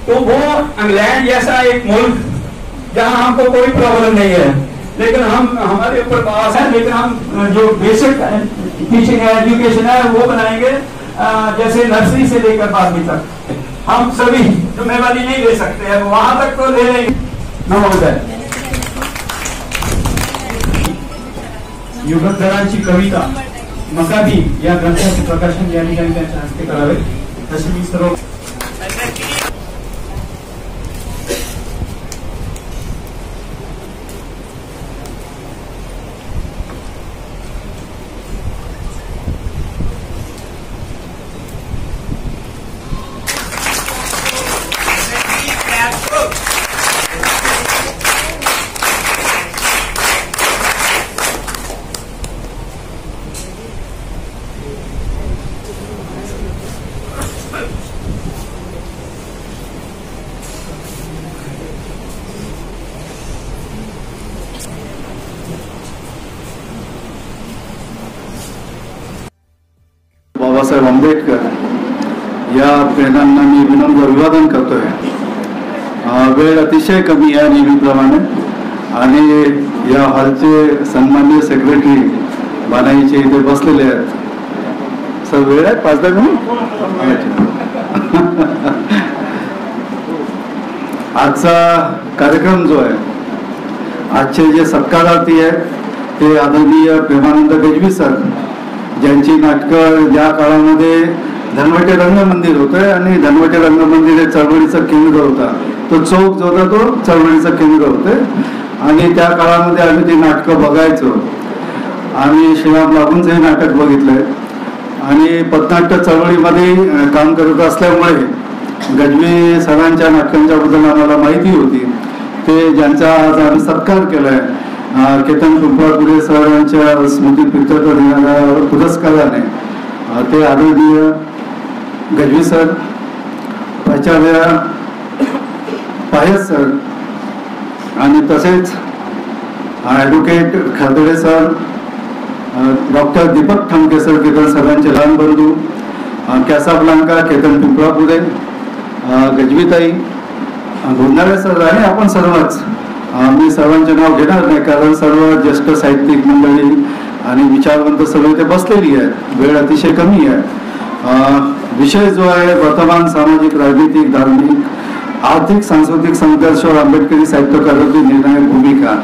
तो वो इंग्लैंड जैसा एक मुल्क जहां हमको कोई प्रॉब्लम नहीं है, लेकिन हम हमारे ऊपर पास है, लेकिन हम जो बेसिक टीचिंग है, एजुकेशन है, वो बनाएंगे जैसे नर्सरी से लेकर 12वीं तक। हम सभी जिम्मेवारी नहीं ले सकते हैं, वहां तक तो ले लेंगे महोदय। युगधरांची कविता मकाबी या ग्रंथाचे प्रकाशन या ठिकाणी त्यांच्या हस्ते करावे, तसे मी सर्व बाबासाहेब आंबेडकर या प्रेरणांना मी विनम्र अभिवादन करतोय। वेळ अतिशय कमी आहे नेहमीप्रमाणे, आणि या हॉलचे सन्माननीय सेक्रेटरी बानाईचे इथे बसलेले आहेत। सर वेळ आहे 5-10 मिनिट? आजचा कार्यक्रम जो आहे, आजचे जे सत्कारार्थी आहेत ते आदरणीय प्रेमानंद गजवी सर, ज्यांची नाटकं ज्या काळामध्ये धनवटे रंगमंदिर होतं आणि धनवटे रंगमंदिर हे चळवळीचं केंद्र होता, तो चौक जो होता तो चळवळीचं केंद्र होतं, आणि त्या काळामध्ये आम्ही ती नाटकं बघायचो। आम्ही श्रीराम लागूंचंही नाटक बघितलंय, आणि पथनाट्य चळवळीमध्ये काम करत असल्यामुळे गजवी सरांच्या नाटकांच्या बद्दल आम्हाला माहिती होती। ते ज्यांचा आज आम्ही सत्कार केलाय केतन पिंपळापुरे सर यांच्या स्मृती प्रीत्यर्थ देणाऱ्या पुरस्काराने, ते आदरणीय गजवी सर, प्राचार्य पायस सर, आणि तसेच advocate Khardade sir, doctor Deepak Thamke sir, Ketan सरांचे लहान बंधू, कॅसाब्लांका केतन पिंपळापुरे, गजवीताई, गुंडाळे सर, आणि आपण सर्वच, मी सर्वांचे नाव घेणार नाही कारण सर्व ज्येष्ठ साहित्यिक मंडळी आणि विचारवंत सगळे ते बसलेली आहेत। वेळ अतिशय कमी आहे। विषय जो आहे वर्तमान सामाजिक, राजनीतिक, धार्मिक, आर्थिक, सांस्कृतिक संघर्षावर आंबेडकरी साहित्यकाराची निर्णायक भूमिका।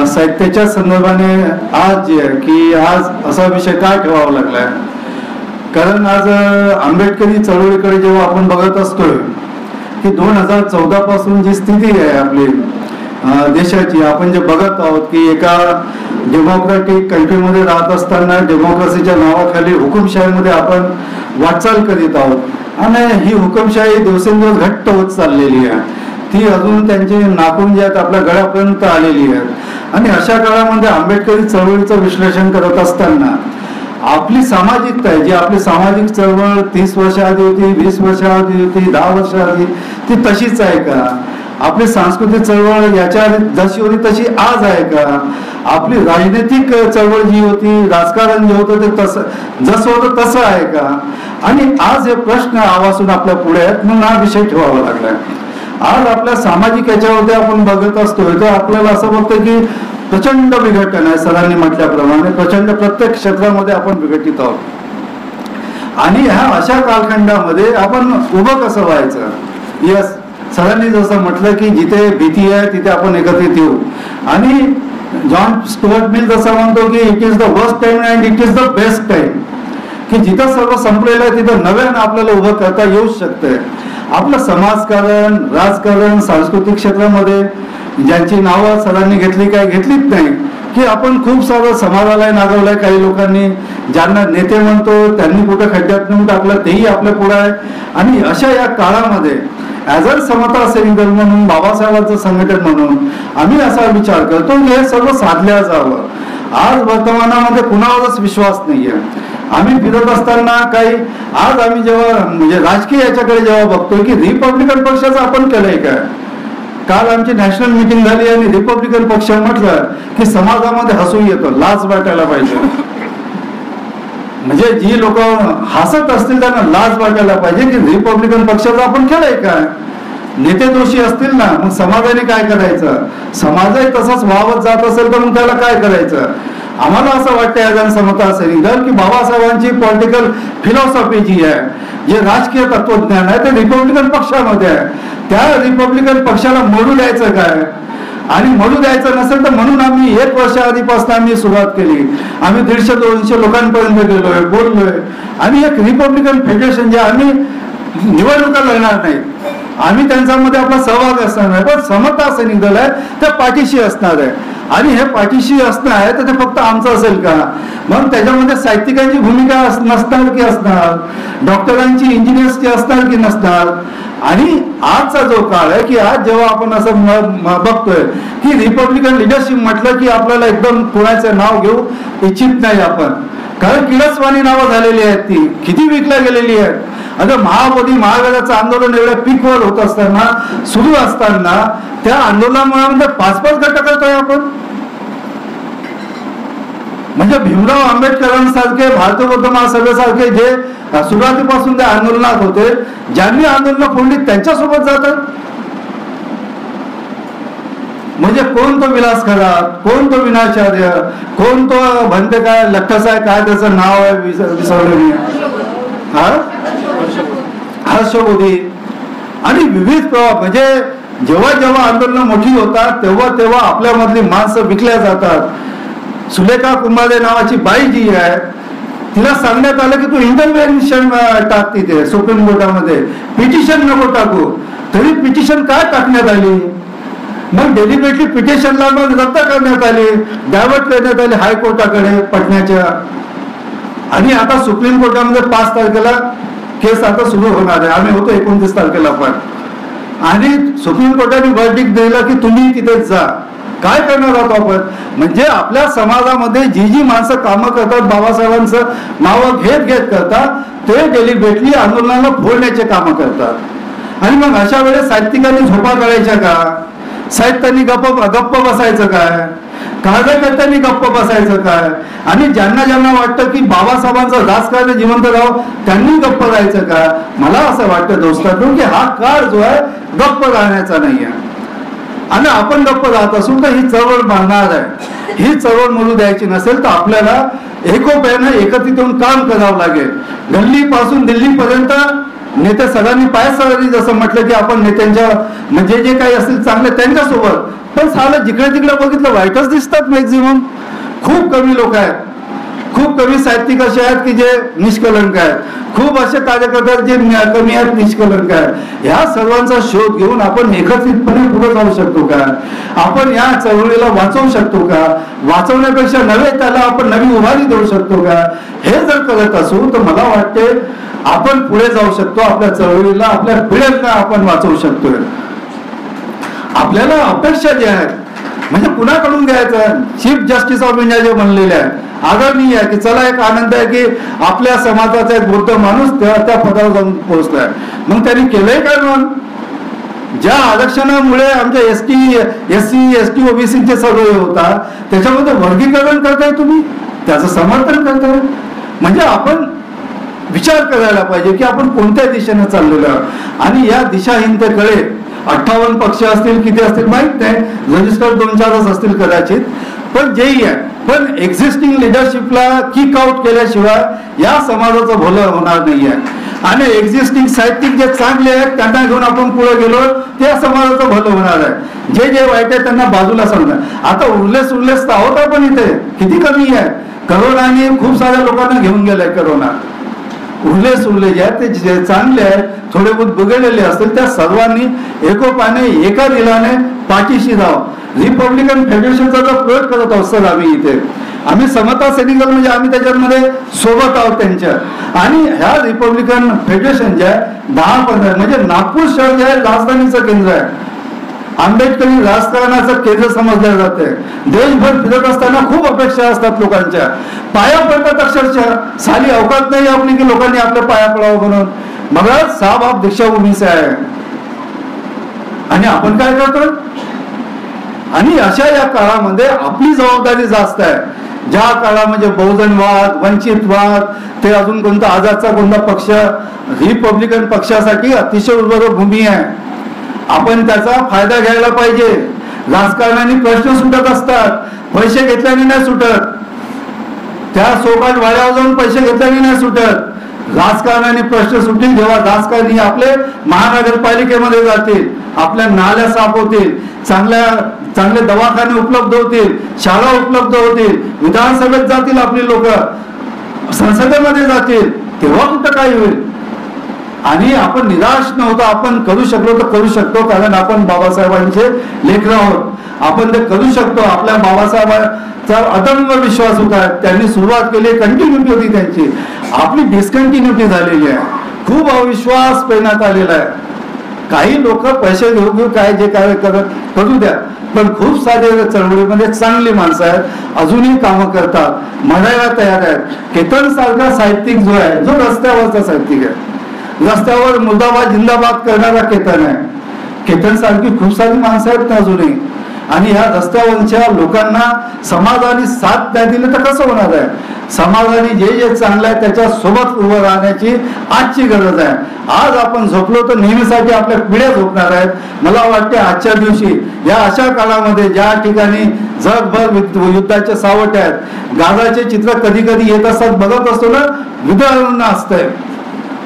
साहित्याच्या संदर्भाने आज जे आहे की आज असा विषय काय ठेवावा लागलाय, कारण आज आंबेडकरी चळवळीकडे जेव्हा आपण बघत असतोय की 2014 पासून जी स्थिती आहे आपली देशाची, आपण जे बघत आहोत की एका डेमोक्रॅटिक कंट्रीमध्ये राहत असताना डेमोक्रेसीच्या नावाखाली हुकुमशाहीमध्ये आपण वाटचाल करीत आहोत, आणि ही हुकुमशाही दिवसेंदिवस घट्ट होत चाललेली आहे। ती अजून त्यांचे नाखून जे आहेत आपल्या गळ्यापर्यंत आलेली आहेत, आणि अशा काळामध्ये आंबेडकरी चळवळीचं विश्लेषण करत असताना आपली सामाजिकता आहे, जी आपली सामाजिक चळवळ 30 वर्षाआधी होती, 20 वर्षाआधी होती, 10 वर्षाआधी, ती तशीच आहे का? आपली सांस्कृतिक चळवळ याच्या जशी होती तशी आज आहे का? आपली राजनैतिक चळवळ जी होती, राजकारण जे होतं ते तसं जसं होतं तसं आहे का? आणि आज हे प्रश्न आवाजून आपल्या पुढे आहेत, म्हणून हा विषय ठेवावा लागलाय। आज आपल्या सामाजिक याच्यावरती आपण बघत असतोय तर आपल्याला असं बघतं की प्रचंड विघटन आहे। सरांनी म्हटल्याप्रमाणे प्रचंड प्रत्येक क्षेत्रामध्ये आपण विघटित आहोत, आणि ह्या अशा कालखंडामध्ये आपण उभं कसं व्हायचं? यस, सरांनी जसं म्हटलं की जिथे भीती आहे तिथे आपण एकत्रित येऊ, आणि जॉन स्टुअर्ट मिल जसं म्हणतो की it is the worst time and it is the best time, की जिथं सर्व संपलेलं आहे तिथं नव्यानं आपल्याला उभं करता येऊ शकतंय। आपलं समाजकारण, राजकारण, सांस्कृतिक क्षेत्रामध्ये ज्यांची नावं सरांनी घेतली काय घेतलीच नाही, की आपण खूप सारं समाजाला नागवलंय। काही लोकांनी ज्यांना नेते म्हणतो त्यांनी कुठं खड्ड्यात नेऊन टाकलं तेही आपल्या पुढे आहे, आणि अशा या काळामध्ये ॲज अ समता सैनिक दल म्हणून, बाबासाहेबांचं संघटन म्हणून आम्ही असा विचार करतो की हे सर्व साधल्या जावं। आज वर्तमानामध्ये कुणावरच विश्वास नाहीये। आम्ही फिरत असताना काही आज आम्ही जेव्हा म्हणजे राजकीय याच्याकडे जेव्हा बघतोय की रिपब्लिकन पक्षाचं आपण केलंय काय? काल आमची नॅशनल मीटिंग झाली आणि रिपब्लिकन पक्ष म्हटलं की समाजामध्ये हसू येतं, लाज वाटायला पाहिजे। म्हणजे जी लोक हसत असतील त्यांना लाज वाटायला पाहिजे की रिपब्लिकन पक्षाचं आपण केलंय काय. नेते दोषी असतील ना, मग समाजाने काय करायचं. समाजही तसाच वाहवत जात असेल तर मग त्याला काय करायचं. आम्हाला असं वाटतं या जनसमता सेनिगर की बाबासाहेबांची पॉलिटिकल फिलॉसॉफी जी आहे, जे राजकीय तत्वज्ञान आहे ते रिपब्लिकन पक्षामध्ये आहे. त्या रिपब्लिकन पक्षाला मोडू द्यायचं काय, आणि म्हणू द्यायचं नसेल तर म्हणून आम्ही 1 वर्ष आधीपासून आम्ही सुरुवात केली. आम्ही 150-200 लोकांपर्यंत गेलोय, बोललोय. आणि एक रिपब्लिकन फेडरेशन जे आम्ही निवडणुका लढणार नाही, आम्ही त्यांच्यामध्ये आपला सहभाग असणार नाही, पण समता सैनिक दल आहे त्या पाठीशी असणार आहे. आणि हे पाठीशी असणं आहे तर ते फक्त आमचं असेल का. मग त्याच्यामध्ये साहित्यिकांची भूमिका नसणार की असणार, डॉक्टरांची इंजिनियर्सची असणार की नसणार. आणि आजचा जो काळ आहे की आज जेव्हा आपण असं बघतोय की रिपब्लिकन लिडरशिप म्हटलं की आपल्याला एकदम कोणाचं नाव घेऊ इच्छित नाही आपण, कारण किळसवाणी नावं झालेली आहेत, ती किती विकल्या गेलेली आहेत. अगं महाबोधी महाराजांचं आंदोलन एवढ्या पीकवर होत असताना, सुरू असताना त्या आंदोलनामुळे 5-5 गट करतोय आपण. म्हणजे भीमराव आंबेडकरांसारखे, भारतीय बौद्ध महासभेसारखे जे सुरुवातीपासून त्या आंदोलनात होते, ज्यांनी आंदोलन फोडली त्यांच्यासोबत जातात. म्हणजे कोण तो विलास खरात, कोण तो विनाचार्य, कोण तो म्हणते काय लठ्ठसाय, काय त्याचं नाव आहे विसरलं मी, हर्षबोधी. आणि विविध प्रभाव, म्हणजे जेव्हा जेव्हा आंदोलन मोठी होतात तेव्हा तेव्हा आपल्यामधली माणसं विकल्या जातात. सुलेखा कुंभारे नावाची बाई जी आहे, तिला सांगण्यात आलं की तू इंटरव्हेन्शन टाक तिथे सुप्रीम कोर्टामध्ये, पिटिशन नको टाकू. तरी पिटिशन काय टाकण्यात आली. मग डेलिबरेटली पिटिशनला मग रद्द करण्यात आली, डायव्हर्ट करण्यात आली हायकोर्टाकडे पटण्याच्या. आणि आता सुप्रीम कोर्टामध्ये 5 तारखेला केस आता सुरू होणार आहे. आम्ही होतो 29 तारखेला पण. आणि सुप्रीम कोर्टाने वर्डिक्ट दिला की तुम्ही तिथे जा. काय करणार आहोत आपण. म्हणजे आपल्या समाजामध्ये जी जी माणसं कामं करतात, बाबासाहेबांचं नावं घेत घेत करतात, ते डेलिबरेटली आंदोलनाला फोडण्याचे कामं करतात. आणि मग अशा वेळेस साहित्यिकांनी झोपा काढायच्या का, साहित्यांनी गप्प बसायचं काय, कार्यकर्त्यांनी गप्प बसायचं काय. आणि ज्यांना ज्यांना वाटतं की बाबासाहेबांचं राजकारण जिवंत राहावं त्यांनी गप्प राहायचं का. मला असं वाटतं दोस्तांनो की हा काळ जो आहे गप्प राहण्याचा नाही आहे. आणि आपण गप्प राहत असू तर ही चळवळ मारणार आहे. ही चळवळ मोडू द्यायची नसेल तर आपल्याला एकोप्यानं एकत्रित होऊन काम करावं लागेल. गल्लीपासून दिल्लीपर्यंत नेते सगळ्यांनी पायसळी, जसं म्हटलं की आपण नेत्यांच्या म्हणजे जे काही असतील चांगले त्यांच्यासोबत, पण साला जिकडे तिकडे बघितलं वाईटच दिसतात. मॅक्झिमम खूप कमी लोक आहेत, खूप कमी साहित्यिक असे आहेत की जे निष्कलंक आहेत, खूप असे कार्यकर्ते जे कमी आहेत निष्कलंक आहेत. ह्या सर्वांचा शोध घेऊन आपण एकत्रितपणे पुढे जाऊ शकतो का, आपण या चळवळीला वाचवू शकतो का, वाचवण्यापेक्षा नव्हे त्याला आपण नवी उभारी देऊ शकतो का. हे जर करत असू तर मला वाटते आपण पुढे जाऊ शकतो. आपल्या चळवळीला, आपल्या पिढ्यांना आपण वाचवू शकतोय. आपल्याला अपेक्षा ज्या आहेत म्हणजे कुणाकडून घ्यायचं. चीफ जस्टिस ऑफ इंडिया जे बनलेले आहे, आदरणीय आहे की चला एक आनंद आहे की आपल्या समाजाचा एक बुद्ध माणूस त्या पदावर जाऊन पोहोचलाय. मग त्यांनी केलंय काय. मग ज्या आरक्षणामुळे आमच्या SC ST OBCचे सर्वे होता त्याच्यामध्ये वर्गीकरण करताय तुम्ही, त्याचं समर्थन करताय. म्हणजे आपण विचार करायला पाहिजे की आपण कोणत्या दिशेने चाललेलो आहोत. आणि या दिशाहीनतेकडे 58 पक्ष असतील किती असतील माहित नाही, रजिस्टर 2-4च असतील कदाचित, पण जेही आहे, पण एक्झिस्टिंग लिडरशिपला किक आउट केल्याशिवाय या समाजाचं भलं होणार नाही आहे. आणि एक्झिस्टिंग साहित्यिक जे चांगले आहेत त्यांना घेऊन आपण पुढे गेलो त्या समाजाचं भलं होणार आहे. जे जे वाईट आहे त्यांना बाजूला सांगणार. आता उरलेस तर आहोत आपण इथे, किती कमी आहे. करोनाने खूप साऱ्या लोकांना घेऊन गेलाय. करोना उरले जे आहेत ते जे चांगले आहेत, थोडे बहुत बिघडलेले असतील, त्या सर्वांनी एकोपाने एका दिलाने पाठीशी जावं. रिपब्लिकन फेडरेशनचा जो प्रयोग करत आहोत सर आम्ही इथे, आम्ही समता सैनिक दल म्हणजे आम्ही त्याच्यामध्ये सोबत आहोत त्यांच्या. आणि ह्या रिपब्लिकन फेडरेशन जे आहे 10-15 म्हणजे नागपूर शहर जे आहे राजधानीचं केंद्र आहे, आंबेडकरी राजकारणाचं केंद्र समजलं जाते. देशभर फिरत असताना खूप अपेक्षा असतात लोकांच्या, पाया पडतात अक्षरशः. साली अवकाश नाही आपली की लोकांनी आपल्या पाया पडावं म्हणून. बघा साहेब आप दीक्षाभूमीचे आहे आणि आपण काय करतो. आणि अशा या काळामध्ये आपली जबाबदारी जास्त आहे ज्या काळामध्ये बहुजनवाद, वंचितवाद, ते अजून कोणता आझादचा कोणता पक्ष, रिपब्लिकन पक्षासाठी अतिशय उर्वर भूमी आहे. आपण त्याचा फायदा घ्यायला पाहिजे. राजकारणाने प्रश्न सुटत असतात, पैसे घेतल्याने नाही सुटत. त्या सोबत वाड्यावर जाऊन पैसे घेतल्याने नाही सुटत. राजकारणाने प्रश्न सुटतील जेव्हा राजकारणी आपले महानगरपालिकेमध्ये जातील, आपल्या नाल्या साफ होतील, चांगले दवाखाने उपलब्ध होतील, शाळा उपलब्ध होतील, विधानसभेत जातील आपली लोक, संसदेमध्ये जातील, तेव्हा कुठं काय होईल. आणि आपण निराश नव्हतो, आपण करू शकलो तर करू शकतो, कारण आपण बाबासाहेबांचे लेकरं आहोत. आपण ते करू शकतो. आपल्या बाबासाहेबांचा अदम्य विश्वास होता. त्यांनी सुरुवात केली, कंटिन्युटी होती त्यांची. आपली डिस्कंटिन्युटी झालेली आहे. खूप अविश्वास पेरण्यात आलेला आहे. काही लोक पैसे घेऊ काय जे काय करू द्या, पण खूप सारे चळवळीमध्ये चांगली माणसं आहेत, अजूनही कामं करतात, म्हणायला तयार आहेत. केतन सारखा साहित्यिक जो आहे, जो रस्त्यावरचा साहित्यिक आहे, रस्त्यावर मुर्दाबाद जिंदाबाद करणारा केतन आहे. केतन सारखी खूप सारी माणसं आहेत ना अजूनही. आणि ह्या रस्त्यावरच्या लोकांना समाजाने साथ नाही दिली तर कसं होणार आहे. समाजाने जे जे चांगलं आहे त्याच्या सोबत उभं राहण्याची आजची गरज आहे. आज आपण झोपलो तर नेहमीसाठी आपल्या पिढ्या झोपणार आहेत. मला वाटते आजच्या दिवशी या अशा काळामध्ये ज्या ठिकाणी जगभर युद्धाचे सावट आहेत, गाजाचे चित्र कधी कधी येत असतात, बघत असतो ना, विदळून असतंय.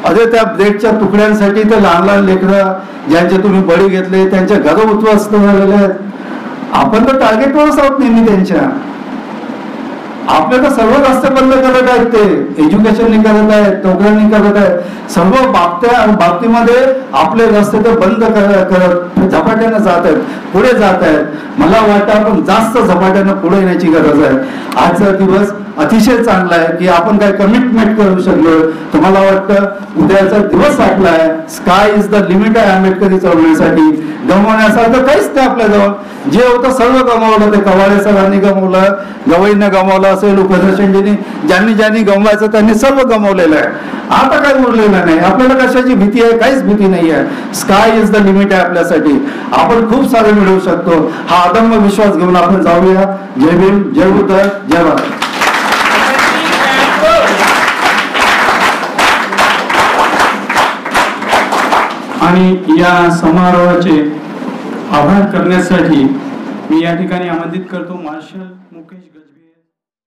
अरे त्या ब्रेकच्या तुकड्यांसाठी ते लहान लहान लेकरं ज्यांचे तुम्ही बळी घेतले, त्यांच्या घरं उद्ध्वस्त झालेले आहेत. आपण तर टार्गेटवरच आहोत नेहमी त्यांच्या. आपले तर सर्व रस्ते बंद करत आहेत, ते एज्युकेशननी करत आहेत, नोकऱ्यांनी करत आहेत, सर्व बाबतीमध्ये आपले रस्ते तर बंद करत झपाट्यानं जात आहेत, पुढे जात आहेत. मला वाटतं आपण जास्त झपाट्यानं पुढे येण्याची गरज आहे. आजचा दिवस अतिशय चांगला आहे की आपण काय कमिटमेंट करू शकलो. तुम्हाला वाटतं उद्याचा दिवस आपला आहे. स्काय इज द लिमिट आहे आंबेडकरी चळवळीसाठी. गमवण्यासारखं काहीच नाही आपल्याजवळ. जे होतं सर्व गमावलं. ते कवाडे सरांनी गमावलं, गवईनं गमावलं असेल, उपदर्शनजींनी ज्यांनी गमवायचं त्यांनी सर्व गमावलेलं आहे. आता काही उरलेलं नाही. आपल्याला कशाची भीती आहे? काहीच भीती नाही आहे. स्काय इज द लिमिट आहे आपल्यासाठी. आपण खूप सारे मिळवू शकतो. हा अदम्य विश्वास घेऊन आपण जाऊया. जय भीम, जय बुद्ध, जय भारत. आणि या समारोहाचे आभार करण्यासाठी मी या ठिकाणी आमंत्रित करतो मार्शल मुकेश